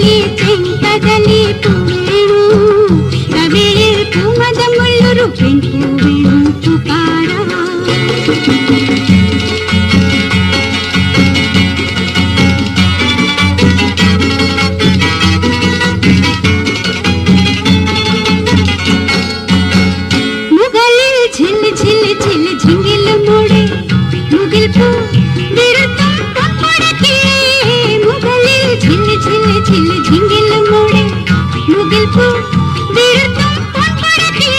കദലി ചെങ്കദലി പൂവേണു കവിളിൽ പൂമതമുള്ളൊരു പെൺപൂവേണു പുകാര മുകളിൽ ഝിൽ ഝിൽ ഝിൽ ঝিঙ্গിൽ മോടെ മുകിൽ പൂ വിരുത്തും പൊൻപടക്കേ മുകളിൽ ഝിൽ ഝിൽ ഝിൽ ঝിঙ্গിൽ മോടെ മുകിൽ പൂ വിരുത്തും പൊൻപടക്കേ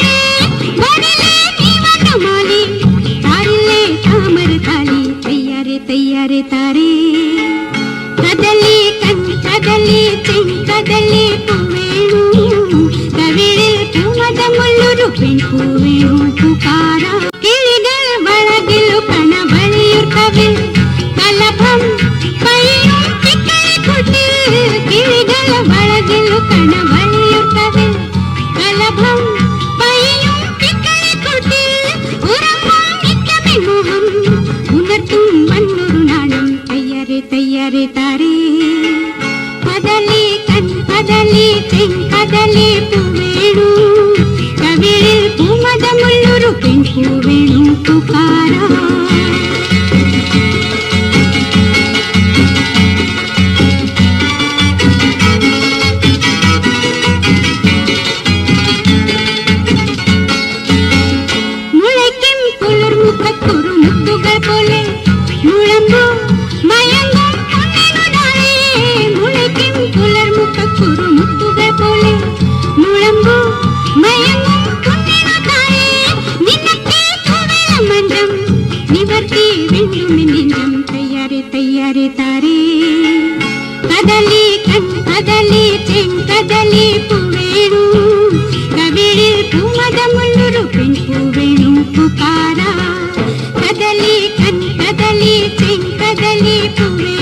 വരലേ നീ വനമാലി താരിലേ താമര താലി തയ്യാറെ തയ്യാറെ താരേ കദലി കദലി ചെങ്കദലി പൂവേണു കവിളിൽ പൂമതമുള്ളൊരു പെൺപൂവേണു പുകാര കിളികൾ വളകിലു കണവളിയുർ കവിൾ കലഭം പയ്യും കിക്കളിക്കുട്ടിൽ കിളികൾ വളകിലു കണവളിയുർ കവിൾ കലഭം പയ്യും കിക്കളിക്കുട്ടിൽ ഉറങ്ങും നിത്യമെൻ മോഹം ഉണർത്തും വന്നൊരു നാണം തയ്യാറെ തയ്യാറെ താരേ കദലി കദലി ചെങ്കദലി പൂവേണു കവിളിൽ പൂമതമുള്ളൊരു പെൺപൂവേണു പുകാര മുളയ്ക്കും പുലർമുഖക്കുറു മുത്തുകൾ പോലെ മുളമ്പൂ മയങ്ങും പൊന്നിനുടാളേ മുളയ്ക്കും പുലർമുഖക്കുറു മുത്തുകൾ പോലെ മുളമ്പൂ മയങ്ങും പൊന്നിനുടാളേ നിന്നത്തെ പൂവില മഞ്ചം നിവർത്തി വെണ്ണുമെൻ നെഞ്ചം തയ്യാറെ തയ്യാറെ താരേ കദലി കദലി ചെങ്കദലി പൂവേണു കവിളിൽ പൂമതമുള്ളൊരു പെൺപൂവേണു പുകാര കദലി ചെങ്കദലി പൂവേണു